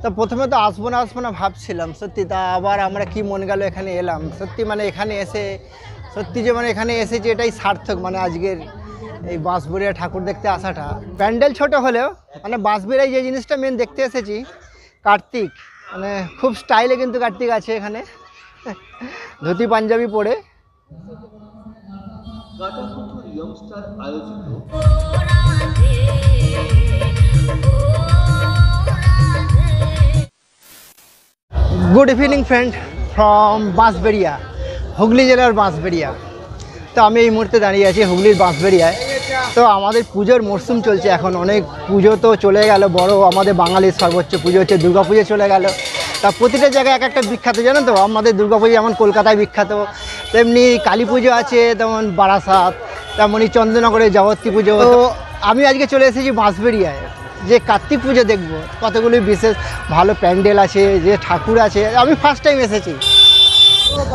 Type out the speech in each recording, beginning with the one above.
তো প্রথমে তো আসবো না ভাবছিলাম সত্যি, তা আবার আমরা কি মন গেল এখানে এলাম। সত্যি মানে এখানে এসে সত্যি যে মানে এখানে এসেছি এটাই সার্থক, মানে আজকের এই বাঁশবেড়িয়া ঠাকুর দেখতে আসাটা। প্যান্ডেল ছোট হলেও মানে বাঁশবেড়িয়ায় যে জিনিসটা মেন দেখতে এসেছি কার্তিক, মানে খুব স্টাইলে কিন্তু কার্তিক আছে এখানে, ধুতি পাঞ্জাবি পরে। Good evening friend from Bansberia, Hooghly জেলার বাঁশবেড়িয়া। তো আমি এই মুহূর্তে দাঁড়িয়ে আছি হুগলির বাঁশবেড়িয়ায়। তো আমাদের পুজোর মরশুম চলছে এখন, অনেক পুজো তো চলে গেল, বড় আমাদের বাঙালির সর্বোচ্চ পুজো হচ্ছে দুর্গা পুজো চলে গেল। তা প্রতিটা জায়গায় এক একটা বিখ্যাত, জানো তো, আমাদের দুর্গা পুজো যেমন কলকাতায় বিখ্যাত, তেমনি কালী পুজো আছে, তেমন বারাসাত, তেমনই চন্দ্রনগরের জগত্রী পুজো। তো আমি আজকে চলে এসেছি বাঁশবেড়িয়ায়, যে কার্তিক পুজো দেখবো, কতগুলি বিশেষ ভালো প্যান্ডেল আছে, যে ঠাকুর আছে। আমি ফার্স্ট টাইম এসেছি,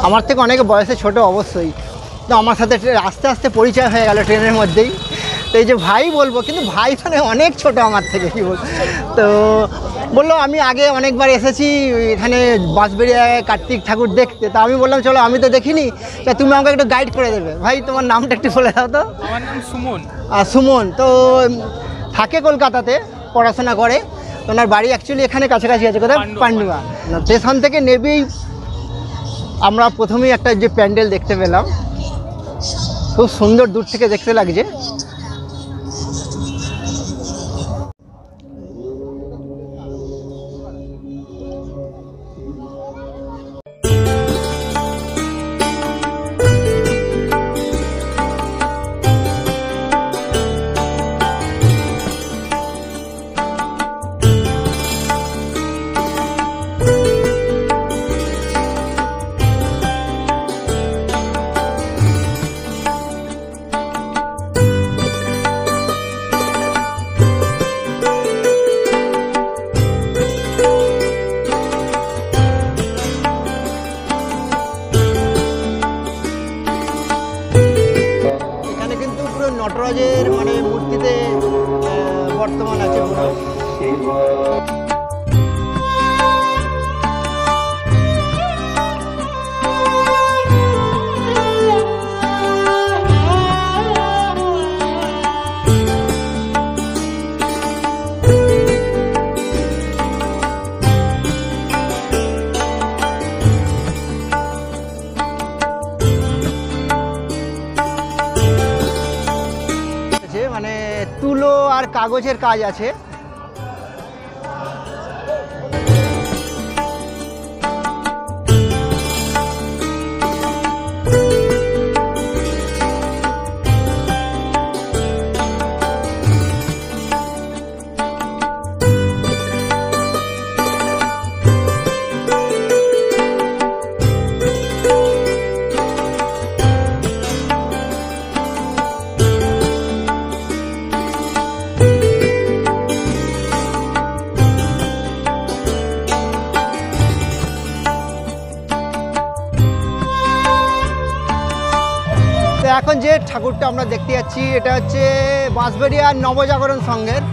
আমার থেকে অনেকে বয়সে ছোট অবশ্যই। তো আমার সাথে আস্তে আস্তে পরিচয় হয়ে গেল ট্রেনের মধ্যেই। তো এই যে ভাই বলবো, কিন্তু ভাই মানে অনেক ছোট আমার থেকে, কী বলবো। তো বললো আমি আগে অনেকবার এসেছি এখানে বাঁশবেড়িয়ায় কার্তিক ঠাকুর দেখতে। তা আমি বললাম চলো, আমি তো দেখিনি, তা তুমি আমাকে একটু গাইড করে দেবে। ভাই তোমার নামটা একটু বলে দাও তো। আমার নাম সুমন। সুমন তো থাকে কলকাতাতে, পড়াশোনা করে। ওনার বাড়ি অ্যাকচুয়ালি এখানে কাছাকাছি আছে, কোথায়, পান্ডুয়া। স্টেশন থেকে নেবেই আমরা প্রথমেই একটা যে প্যান্ডেল দেখতে পেলাম, খুব সুন্দর, দূর থেকে দেখতে লাগছে। নটরাজের মানে মূর্তিতে বর্তমান আছে পুরো। মানে তুলো আর কাগজের কাজ আছে। এখন যে ঠাকুরটা আমরা দেখতে যাচ্ছি এটা হচ্ছে বাঁশবেড়িয়ার নবজাগরণ সংঘের।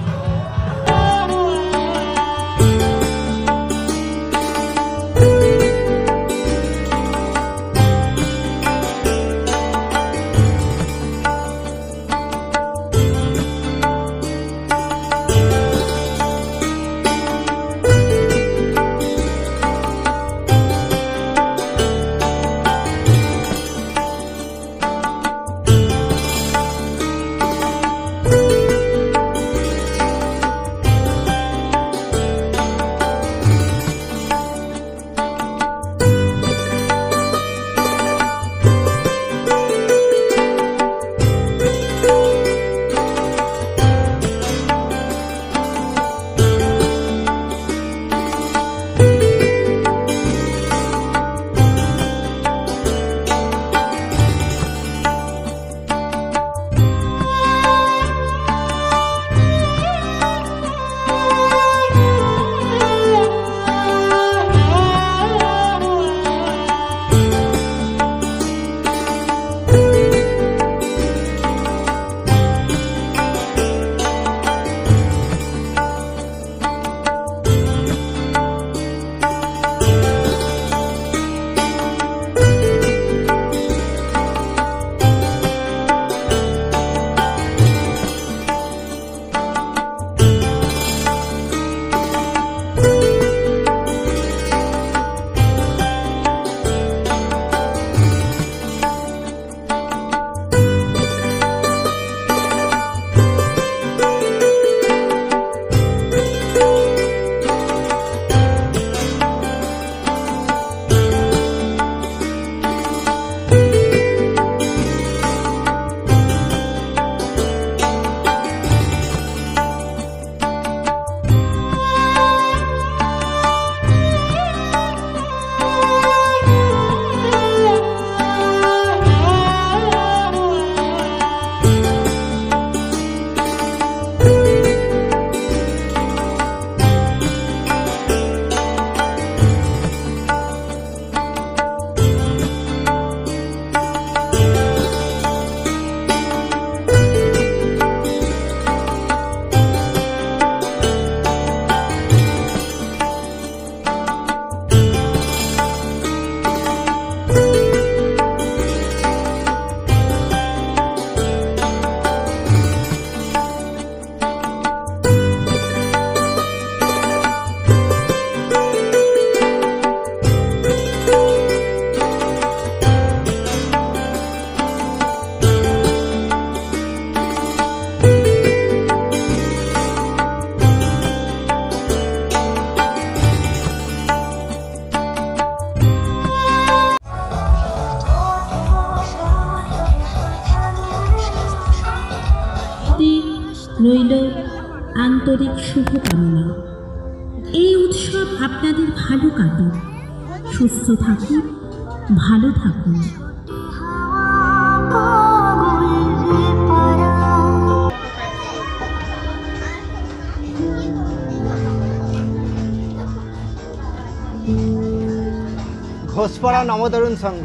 আন্তরিক শুভকামনা। এই উৎসব আপনাদের ভালো কাটুক, সুস্থ থাকুন, ভালো থাকুন। ঘোষপাড়া নবতরুণ সংঘ।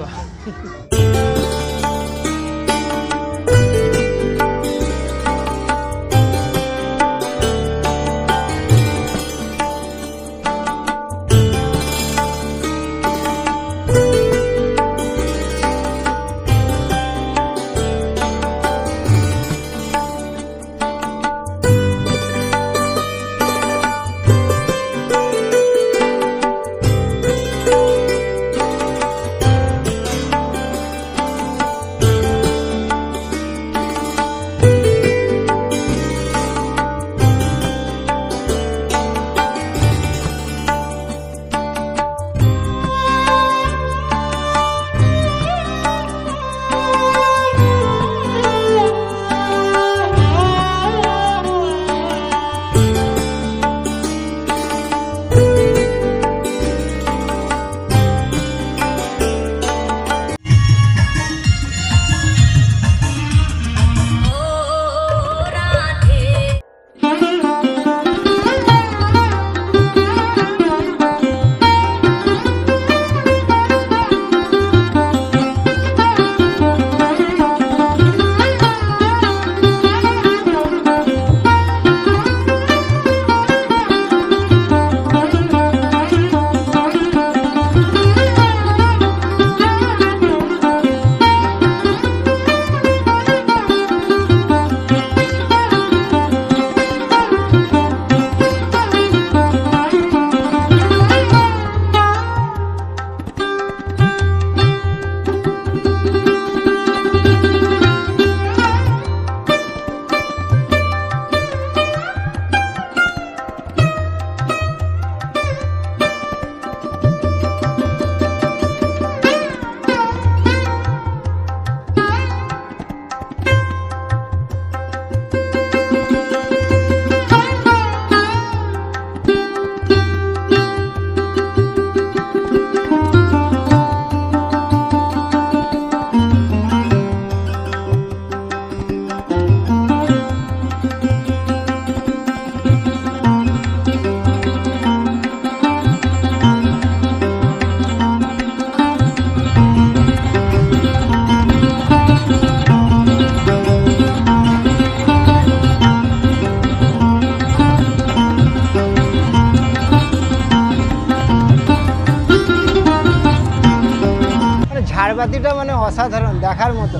ঝাড়বাতিটা মানে অসাধারণ, দেখার মতো।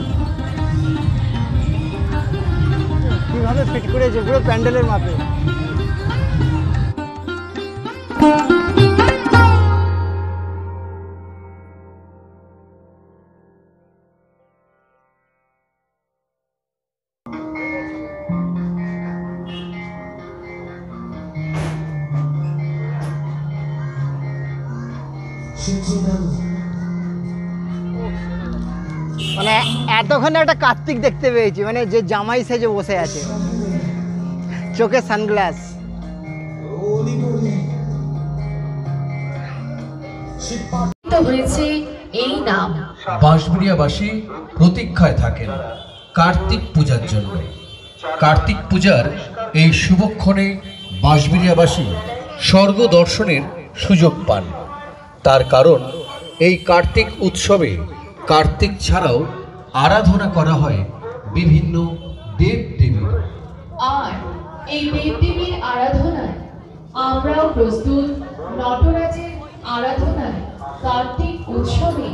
কিভাবে ফিট করেছে পুরো প্যান্ডেলের মাপে। মানে এতক্ষণে একটা কার্তিক দেখতে পেয়েছি, মানে যে জামাই সেজে বসে আছে, চোখে সানগ্লাস। হয়েছে এই নাম। বাঁশবেড়িয়াবাসী প্রতীক্ষায় থাকেন কার্তিক পূজার জন্য। কার্তিক পূজার এই শুভক্ষণে বাঁশবেড়িয়াবাসী স্বর্গ দর্শনের সুযোগ পান। তার কারণ এই কার্তিক উৎসবে কার্তিক ছাড়াও আরাধনা করা হয় বিভিন্ন দেবদেবী। আর এই দেবদেবীর আরাধনায় আমরাও প্রস্তুত নটরাজের আরাধনায় কার্তিক উৎসবে।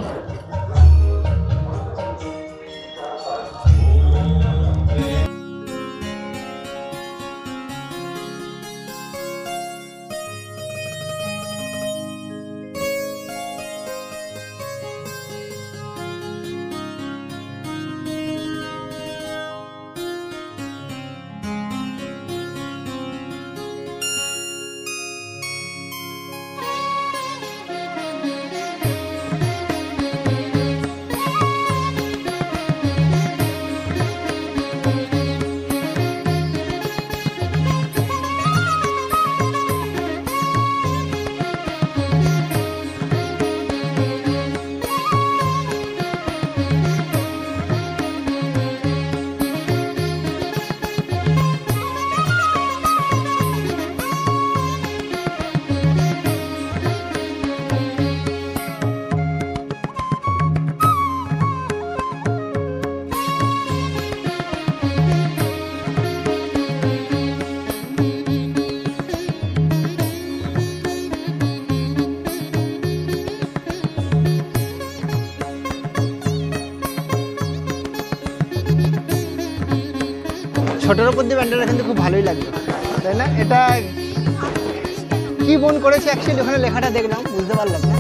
ছোটোর উপর দিয়ে ব্যান্ডেলটা কিন্তু খুব ভালোই লাগলো, তাই না? এটা কি বোন করেছে অ্যাকচুয়ালি ওখানে লেখাটা দেখলাম, বুঝতে পারলাম না।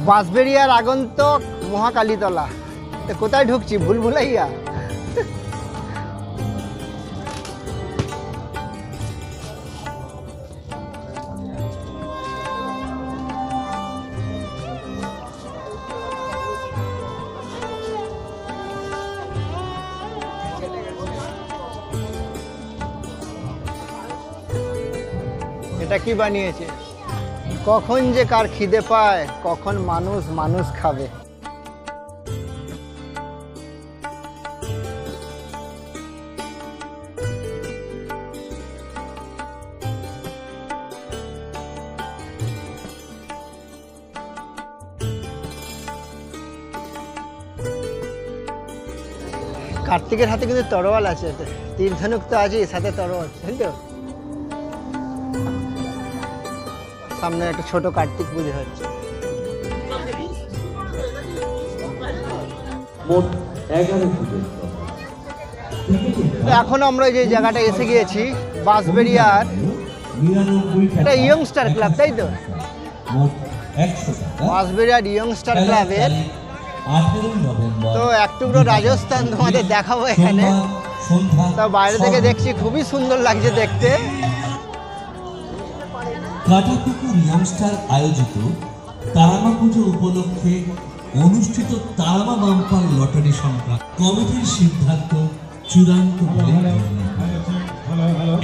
বাঁশবেড়িয়ার আগন্তক মহাকালীতলা, কোথায় ঢুকছি? ভুলভুলাইয়া। এটা কি বানিয়েছে? কখন যে কার খিদে পায়, কখন মানুষ মানুষ খাবে। কার্তিকের হাতে কিন্তু তরোয়াল আছে, তীর ধনুক তো আছে, সাথে তরোয়াল, তাই তো? সামনে একটা ছোট কার্তিক পুজো হচ্ছে। এখন আমরা যে জায়গাটা এসে গিয়েছি বাঁশবেড়িয়ার, এটা ইয়ংস্টার ক্লাব, তাই তো? বাঁশবেড়িয়ার ইয়ংস্টার ক্লাবের তো এক টুকরো রাজস্থান তোমাদের দেখাবো এখানে। তো বাইরে থেকে দেখছি খুবই সুন্দর লাগছে দেখতে। কাটাপুকুর ইয়ংস্টার আয়োজিত তারামা পুজো উপলক্ষে অনুষ্ঠিত তারামা বাম্পার লটারি সংক্রান্ত কমিটির সিদ্ধান্ত চূড়ান্ত বলে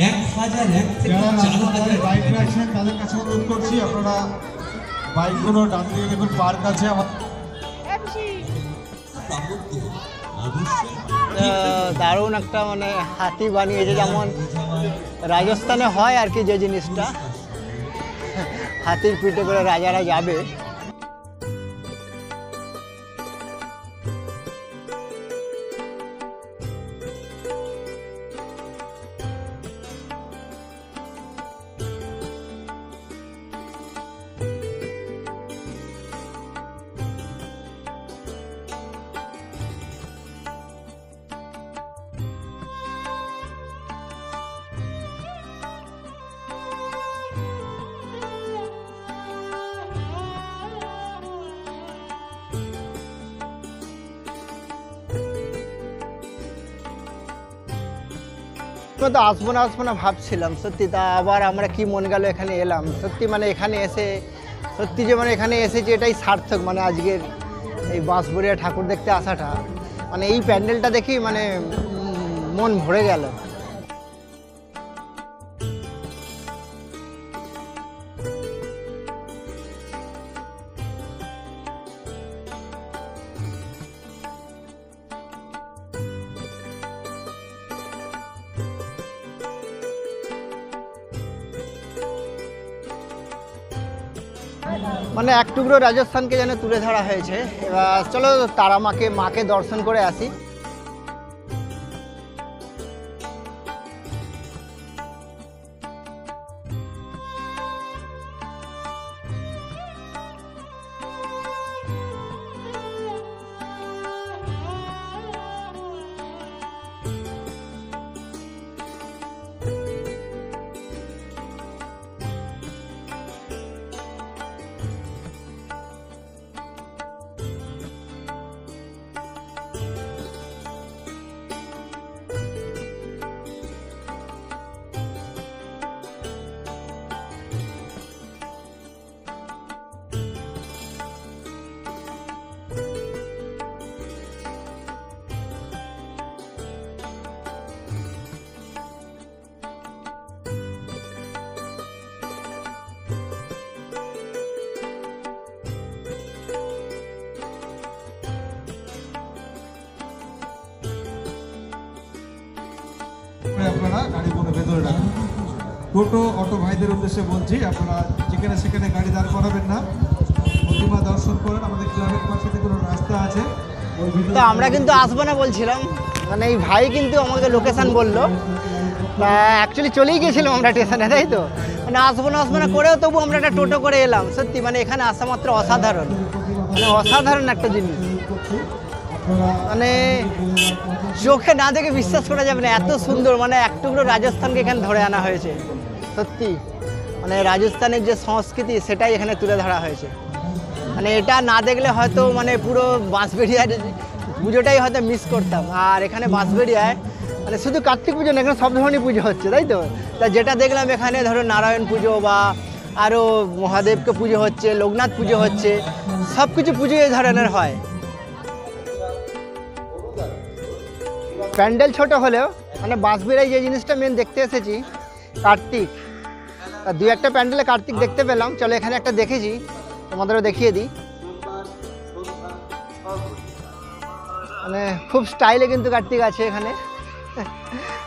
1001 থেকে 4000 বাইক রাখছেন তাদের কাছে অনুরোধ করছি, আপনারা বাইকগুলো ডান দিকে দেখুন, পার্ক আছে আমার। দারুণ একটা মানে হাতি বানিয়েছে, যেমন রাজস্থানে হয় আর কি, যে জিনিসটা হাতির পিঠে করে রাজারা যাবে। তো আসবো না ভাবছিলাম সত্যি, তা আবার আমরা কি মন গেল এখানে এলাম। সত্যি মানে এখানে এসে সত্যি যে মানে এখানে এসেছি এটাই সার্থক। মানে আজকের এই বাঁশবেড়িয়া ঠাকুর দেখতে আসাটা, মানে এই প্যান্ডেলটা দেখি মানে মন ভরে গেল। মানে এক টুকরো রাজস্থানকে যেন তুলে ধরা হয়েছে। এবার চলো তারা মাকে দর্শন করে আসি। আপনারা গাড়ি কোনো ভেতরে রাখুন। টোটো অটো ভাইদের উদ্দেশ্যে বলছি, আপনারা যেখানে সেখানে গাড়ি দাঁড় করাবেন না, প্রতিমা দর্শন করেন। আমাদের ক্লাবের পাশে কোনো রাস্তা আছে। তো আমরা কিন্তু আসবো না বলছিলাম, মানে এই ভাই কিন্তু আমাকে লোকেশান বললো। তা অ্যাকচুয়ালি চলেই গেছিলাম আমরা স্টেশনে, তাই তো মানে আসবো না করেও তবু আমরা একটা টোটো করে এলাম। সত্যি মানে এখানে আসা মাত্র অসাধারণ, মানে অসাধারণ একটা জিনিস। মানে চোখে না দেখে বিশ্বাস করা যাবে না, এত সুন্দর। মানে এক টুকরো রাজস্থানকে এখানে ধরে আনা হয়েছে। সত্যি মানে রাজস্থানের যে সংস্কৃতি সেটাই এখানে তুলে ধরা হয়েছে। মানে এটা না দেখলে হয়তো মানে পুরো বাঁশবেড়িয়ার পুজোটাই হয়তো মিস করতাম। আর এখানে বাঁশবেড়িয়ায় মানে শুধু কার্তিক পুজো না, এখানে সব ধরনের পুজো হচ্ছে, তাই তো। তা যেটা দেখলাম এখানে ধরো নারায়ণ পুজো বা আরও মহাদেবকে পুজো হচ্ছে, লোকনাথ পুজো হচ্ছে, সব কিছু পুজো এই ধরনের হয়। প্যান্ডেল ছোট হলেও মানে বাঁশবেড়িয়ায় যে জিনিসটা মেন দেখতে এসেছি কার্তিক, তা দু একটা প্যান্ডেলে কার্তিক দেখতে পেলাম। চলো এখানে একটা দেখেছি, তোমাদেরও দেখিয়ে দিই। মানে খুব স্টাইলে কিন্তু কার্তিক আছে এখানে,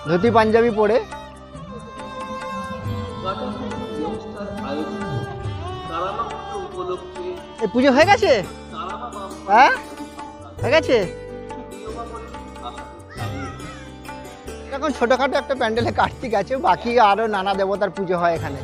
ধুতি পাঞ্জাবি পরে। এই পুজো হয়ে গেছে? হ্যাঁ হয়ে গেছে। এখন ছোটোখাটো একটা প্যান্ডেলে কার্তিক আছে, বাকি আরও নানা দেবতার পুজো হয় এখানে।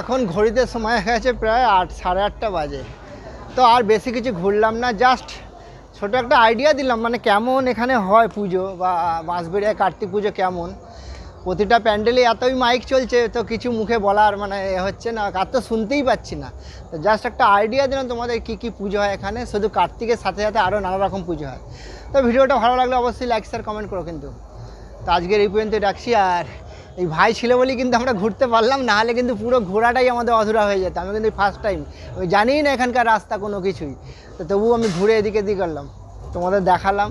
এখন ঘড়িতে সময় হয়ে গেছে প্রায় 8, 8:30 বাজে। তো আর বেশি কিছু ঘুরলাম না, জাস্ট ছোট একটা আইডিয়া দিলাম মানে কেমন এখানে হয় পুজো বা বাঁশবেড়িয়ায় কার্তিক পুজো কেমন। প্রতিটা প্যান্ডেলে এতই মাইক চলছে, তো কিছু মুখে বলার মানে হচ্ছে না, আর তো শুনতেই পাচ্ছি না। তো জাস্ট একটা আইডিয়া দিলাম তোমাদের কী কী পুজো হয় এখানে। শুধু কার্তিকের সাথে সাথে আরও নানা রকম পুজো হয়। তো ভিডিওটা ভালো লাগলে অবশ্যই লাইক শেয়ার কমেন্ট করো কিন্তু। তো আজকের এই পর্যন্ত রাখছি। আর এই ভাই ছিল বলেই কিন্তু আমরা ঘুরতে পারলাম, না হলে কিন্তু পুরো ঘোরাটাই আমাদের অধুরা হয়ে যেত। আমি কিন্তু ফার্স্ট টাইম, আমি জানিই না এখানকার রাস্তা কোনো কিছুই, তো তবুও আমি ঘুরে এদিকে করলাম, তোমাদের দেখালাম।